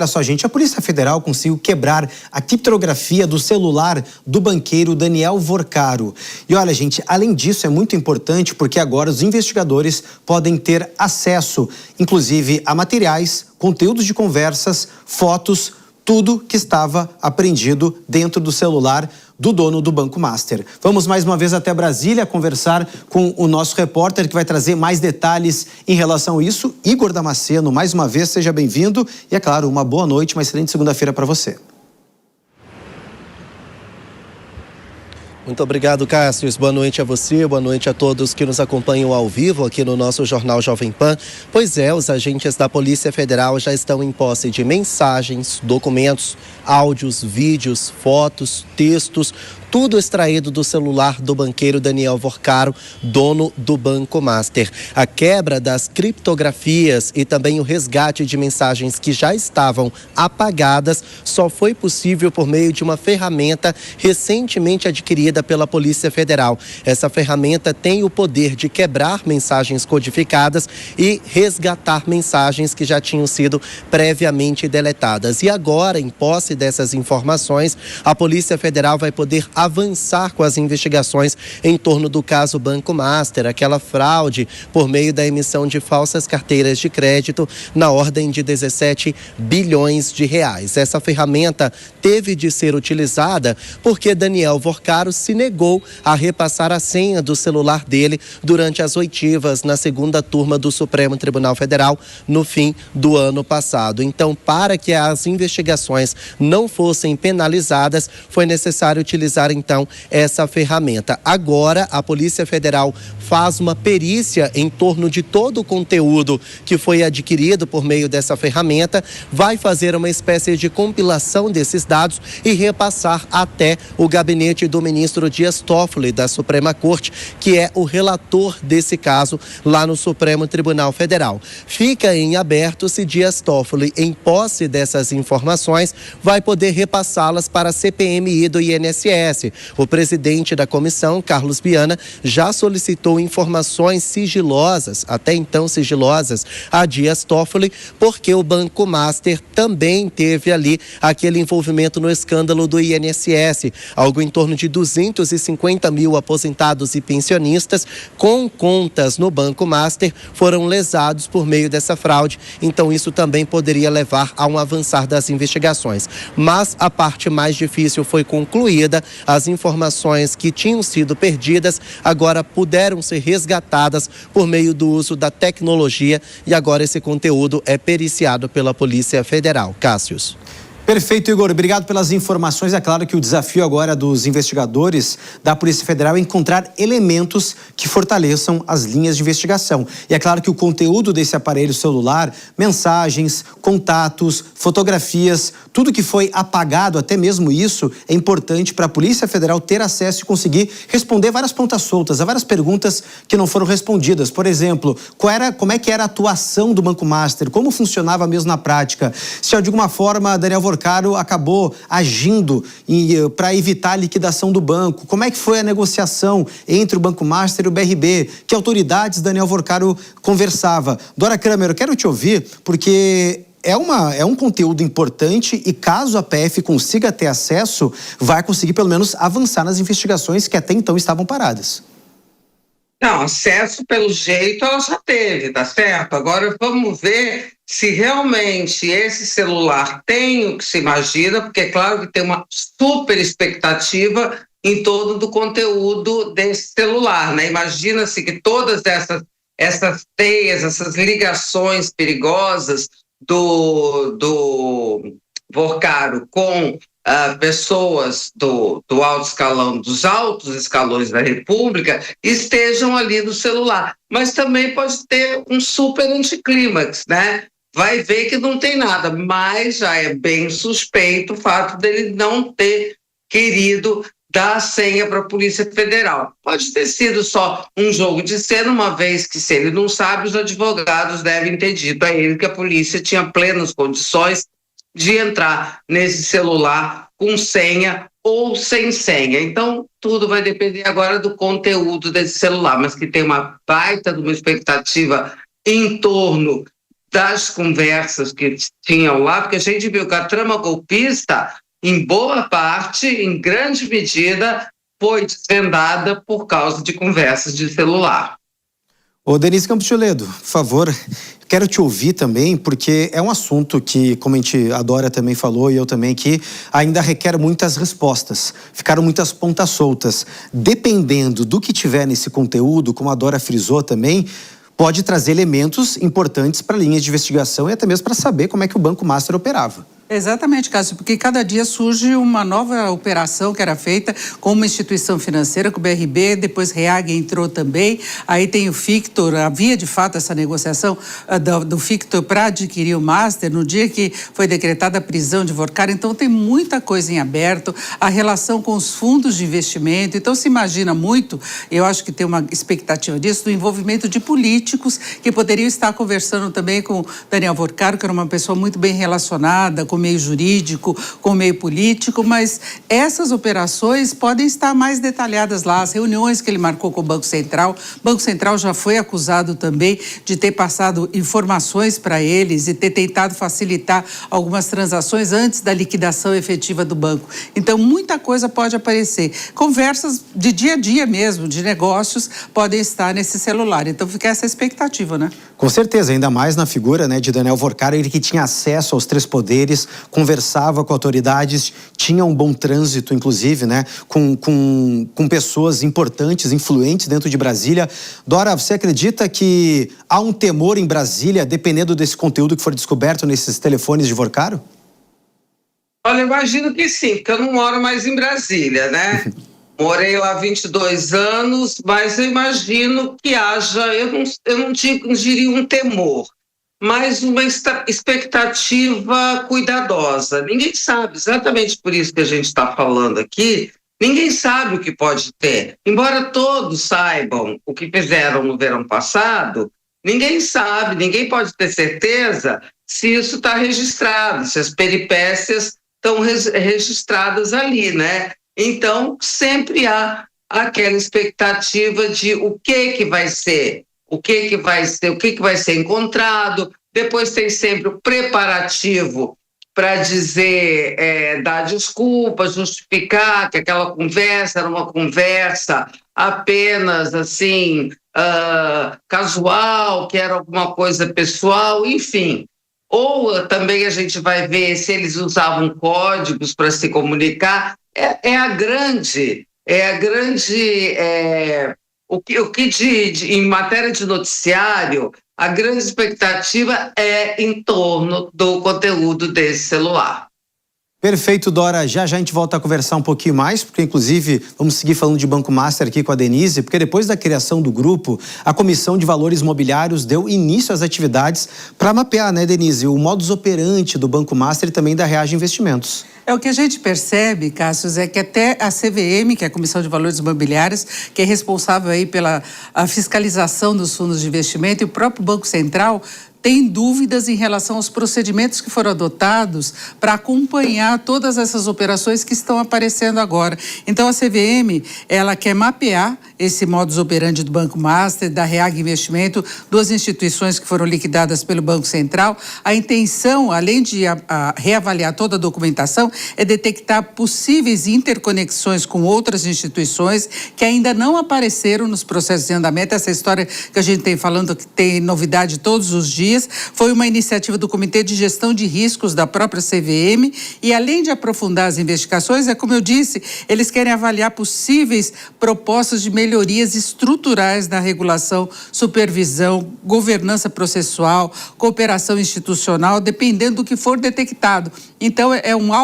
Olha só, gente, a Polícia Federal conseguiu quebrar a criptografia do celular do banqueiro Daniel Vorcaro. E olha, gente, além disso é muito importante porque agora os investigadores podem ter acesso, inclusive, a materiais, conteúdos de conversas, fotos, tudo que estava apreendido dentro do celular do dono do Banco Master. Vamos mais uma vez até Brasília conversar com o nosso repórter que vai trazer mais detalhes em relação a isso. Igor Damasceno, mais uma vez, seja bem-vindo. E é claro, uma boa noite, uma excelente segunda-feira para você. Muito obrigado, Cássio. Boa noite a você, boa noite a todos que nos acompanham ao vivo aqui no nosso Jornal Jovem Pan. Pois é, os agentes da Polícia Federal já estão em posse de mensagens, documentos, áudios, vídeos, fotos, textos, tudo extraído do celular do banqueiro Daniel Vorcaro, dono do Banco Master. A quebra das criptografias e também o resgate de mensagens que já estavam apagadas só foi possível por meio de uma ferramenta recentemente adquirida pela Polícia Federal. Essa ferramenta tem o poder de quebrar mensagens codificadas e resgatar mensagens que já tinham sido previamente deletadas. E agora, em posse dessas informações, a Polícia Federal vai poder avançar com as investigações em torno do caso Banco Master, aquela fraude por meio da emissão de falsas carteiras de crédito na ordem de 17 bilhões de reais. Essa ferramenta teve de ser utilizada porque Daniel Vorcaro se negou a repassar a senha do celular dele durante as oitivas na segunda turma do Supremo Tribunal Federal no fim do ano passado. Então, para que as investigações não fossem penalizadas, foi necessário utilizar então essa ferramenta. Agora a Polícia Federal faz uma perícia em torno de todo o conteúdo que foi adquirido por meio dessa ferramenta, vai fazer uma espécie de compilação desses dados e repassar até o gabinete do ministro Dias Toffoli da Suprema Corte, que é o relator desse caso lá no Supremo Tribunal Federal. Fica em aberto se Dias Toffoli, em posse dessas informações, vai poder repassá-las para a CPMI do INSS. O presidente da comissão, Carlos Biana, já solicitou informações sigilosas, até então sigilosas, a Dias Toffoli, porque o Banco Master também teve ali aquele envolvimento no escândalo do INSS. Algo em torno de 250 mil aposentados e pensionistas com contas no Banco Master foram lesados por meio dessa fraude. Então isso também poderia levar a um avançar das investigações. Mas a parte mais difícil foi concluída. As informações que tinham sido perdidas agora puderam ser resgatadas por meio do uso da tecnologia e agora esse conteúdo é periciado pela Polícia Federal. Cássius. Perfeito, Igor. Obrigado pelas informações. É claro que o desafio agora dos investigadores da Polícia Federal é encontrar elementos que fortaleçam as linhas de investigação. E é claro que o conteúdo desse aparelho celular, mensagens, contatos, fotografias, tudo que foi apagado, até mesmo isso, é importante para a Polícia Federal ter acesso e conseguir responder várias pontas soltas, a várias perguntas que não foram respondidas. Por exemplo, como é que era a atuação do Banco Master? Como funcionava mesmo na prática? Se de alguma forma Daniel Vorcaro acabou agindo para evitar a liquidação do banco. Como é que foi a negociação entre o Banco Master e o BRB? Que autoridades Daniel Vorcaro conversava? Dora Kramer, eu quero te ouvir porque é um conteúdo importante e caso a PF consiga ter acesso, vai conseguir pelo menos avançar nas investigações que até então estavam paradas. Não, acesso pelo jeito ela já teve, tá certo? Agora vamos ver se realmente esse celular tem o que se imagina, porque é claro que tem uma super expectativa em torno do conteúdo desse celular, né? Imagina-se que todas essas teias, essas ligações perigosas do Vorcaro com pessoas do alto escalão, dos altos escalões da República, estejam ali no celular. Mas também pode ter um super anticlímax, né? Vai ver que não tem nada, mas já é bem suspeito o fato dele não ter querido dar a senha para a Polícia Federal. Pode ter sido só um jogo de cena, uma vez que, se ele não sabe, os advogados devem ter dito a ele que a polícia tinha plenas condições de entrar nesse celular com senha ou sem senha. Então, tudo vai depender agora do conteúdo desse celular, mas que tem uma baita de uma expectativa em torno das conversas que tinham lá, porque a gente viu que a trama golpista, em boa parte, em grande medida, foi desvendada por causa de conversas de celular. Ô, Denise Campos de Toledo, por favor, quero te ouvir também, porque é um assunto que, como a Dora também falou e eu também aqui, ainda requer muitas respostas. Ficaram muitas pontas soltas. Dependendo do que tiver nesse conteúdo, como a Dora frisou também, pode trazer elementos importantes para linhas de investigação e até mesmo para saber como é que o Banco Master operava. Exatamente, Cássio, porque cada dia surge uma nova operação que era feita com uma instituição financeira, com o BRB, depois Reag entrou também, aí tem o Fictor, havia de fato essa negociação do Fictor para adquirir o Master, no dia que foi decretada a prisão de Vorcar, então tem muita coisa em aberto, a relação com os fundos de investimento, então se imagina muito, eu acho que tem uma expectativa disso, do envolvimento de políticos que poderiam estar conversando também com Daniel Vorcar, que era uma pessoa muito bem relacionada, com o meio jurídico, com o meio político, mas essas operações podem estar mais detalhadas lá, as reuniões que ele marcou com o Banco Central. O Banco Central já foi acusado também de ter passado informações para eles e ter tentado facilitar algumas transações antes da liquidação efetiva do banco. Então, muita coisa pode aparecer. Conversas de dia a dia mesmo, de negócios, podem estar nesse celular. Então, fica essa expectativa, né? Com certeza, ainda mais na figura, né, de Daniel Vorcar, ele que tinha acesso aos 3 poderes, conversava com autoridades, tinha um bom trânsito, inclusive, né, com pessoas importantes, influentes dentro de Brasília. Dora, você acredita que há um temor em Brasília, dependendo desse conteúdo que for descoberto nesses telefones de Vorcaro? Olha, eu imagino que sim, porque eu não moro mais em Brasília, né? Morei lá 22 anos, mas eu imagino que haja, eu não diria um temor, mas uma expectativa cuidadosa. Ninguém sabe, exatamente por isso que a gente está falando aqui, ninguém sabe o que pode ter. Embora todos saibam o que fizeram no verão passado, ninguém sabe, ninguém pode ter certeza se isso está registrado, se as peripécias estão registradas ali, né? Então, sempre há aquela expectativa de o que vai ser, o que vai ser encontrado. Depois tem sempre o preparativo para dizer, dar desculpas, justificar que aquela conversa era uma conversa apenas assim, casual, que era alguma coisa pessoal, enfim. Ou também a gente vai ver se eles usavam códigos para se comunicar. Em matéria de noticiário, a grande expectativa é em torno do conteúdo desse celular. Perfeito, Dora. Já a gente volta a conversar um pouquinho mais, porque inclusive vamos seguir falando de Banco Master aqui com a Denise, porque depois da criação do grupo, a Comissão de Valores Mobiliários deu início às atividades para mapear, né, Denise, o modus operandi do Banco Master e também da Reage Investimentos. O que a gente percebe, Cássio, é que até a CVM, que é a Comissão de Valores Imobiliários, que é responsável aí pela fiscalização dos fundos de investimento, e o próprio Banco Central tem dúvidas em relação aos procedimentos que foram adotados para acompanhar todas essas operações que estão aparecendo agora. Então, a CVM, ela quer mapear esse modus operandi do Banco Master, da Reag Investimento, 2 instituições que foram liquidadas pelo Banco Central. A intenção, além de reavaliar toda a documentação, é detectar possíveis interconexões com outras instituições que ainda não apareceram nos processos de andamento. Essa história que a gente tem falando, que tem novidade todos os dias, foi uma iniciativa do Comitê de Gestão de Riscos da própria CVM e, além de aprofundar as investigações, como eu disse, eles querem avaliar possíveis propostas de melhorias estruturais na regulação, supervisão, governança processual, cooperação institucional, dependendo do que for detectado. Então, é uma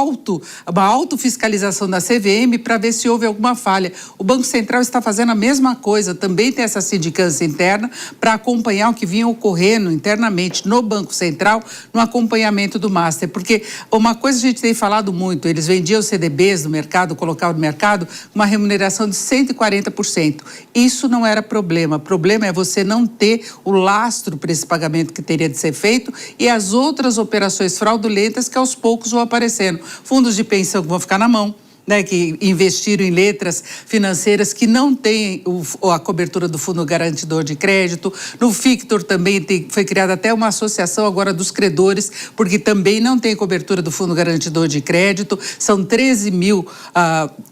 autofiscalização da CVM para ver se houve alguma falha. O Banco Central está fazendo a mesma coisa, também tem essa sindicância interna para acompanhar o que vinha ocorrendo internamente no Banco Central, no acompanhamento do Master. Porque uma coisa a gente tem falado muito, eles vendiam CDBs no mercado, colocavam no mercado uma remuneração de 140%. Isso não era problema. O problema é você não ter o lastro para esse pagamento que teria de ser feito e as outras operações fraudulentas que aos poucos vão aparecendo. Fundos de pensão que vão ficar na mão, né, que investiram em letras financeiras que não têm a cobertura do Fundo Garantidor de Crédito. No Fictor também foi criada até uma associação agora dos credores, porque também não tem cobertura do Fundo Garantidor de Crédito. São 13 mil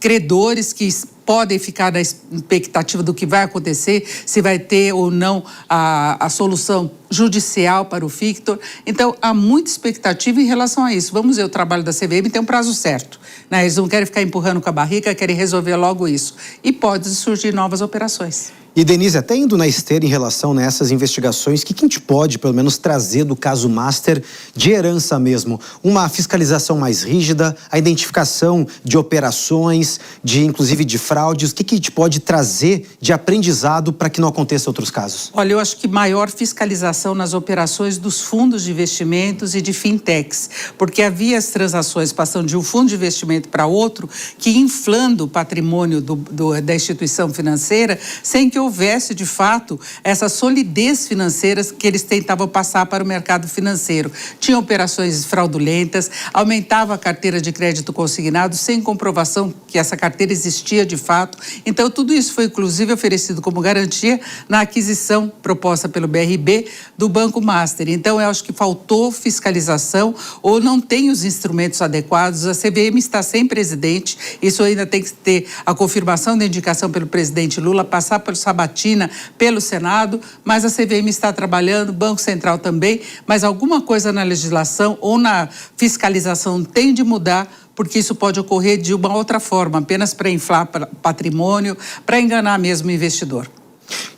credores que podem ficar na expectativa do que vai acontecer, se vai ter ou não a solução judicial para o Fictor. Então, há muita expectativa em relação a isso. Vamos ver, o trabalho da CVM tem um prazo certo, né? Eles não querem ficar empurrando com a barriga, querem resolver logo isso. E pode surgir novas operações. E, Denise, até indo na esteira em relação nessas investigações, o que a gente pode, pelo menos, trazer do caso Master de herança mesmo? Uma fiscalização mais rígida, a identificação de operações, inclusive de fraudes. O que a gente pode trazer de aprendizado para que não aconteça outros casos? Olha, eu acho que maior fiscalização nas operações dos fundos de investimentos e de fintechs, porque havia as transações passando de um fundo de investimento para outro, que inflando o patrimônio da instituição financeira, sem que houvesse, de fato, essa solidez financeira que eles tentavam passar para o mercado financeiro. Tinha operações fraudulentas, aumentava a carteira de crédito consignado sem comprovação que essa carteira existia de fato. Então, tudo isso foi, inclusive, oferecido como garantia na aquisição proposta pelo BRB do Banco Master. Então, eu acho que faltou fiscalização ou não tem os instrumentos adequados. A CVM está sem presidente, isso ainda tem que ter a confirmação da indicação pelo presidente Lula, passar pelo sabatina pelo Senado, mas a CVM está trabalhando, o Banco Central também, mas alguma coisa na legislação ou na fiscalização tem de mudar, porque isso pode ocorrer de uma outra forma, apenas para inflar patrimônio, para enganar mesmo o investidor.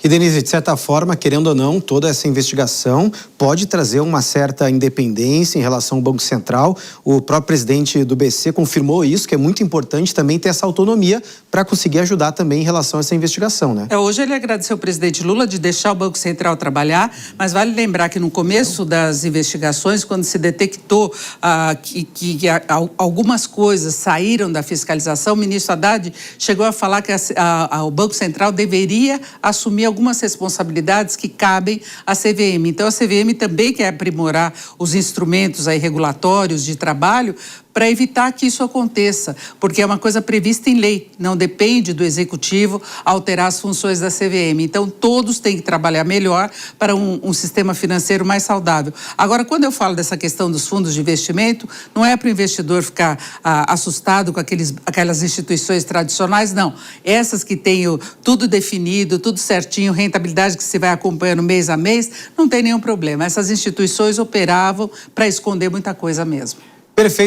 E, Denise, de certa forma, querendo ou não, toda essa investigação pode trazer uma certa independência em relação ao Banco Central. O próprio presidente do BC confirmou isso, que é muito importante também ter essa autonomia para conseguir ajudar também em relação a essa investigação, né? Hoje ele agradeceu ao presidente Lula de deixar o Banco Central trabalhar, mas vale lembrar que no começo das investigações, quando se detectou que algumas coisas saíram da fiscalização, o ministro Haddad chegou a falar que o Banco Central deveria assumir algumas responsabilidades que cabem à CVM. Então, a CVM também quer aprimorar os instrumentos aí regulatórios de trabalho para evitar que isso aconteça, porque é uma coisa prevista em lei, não depende do Executivo alterar as funções da CVM. Então, todos têm que trabalhar melhor para um sistema financeiro mais saudável. Agora, quando eu falo dessa questão dos fundos de investimento, não é para o investidor ficar assustado com aquelas instituições tradicionais, não. Essas que têm tudo definido, tudo certinho, rentabilidade que se vai acompanhando mês a mês, não tem nenhum problema. Essas instituições operavam para esconder muita coisa mesmo. Perfeito.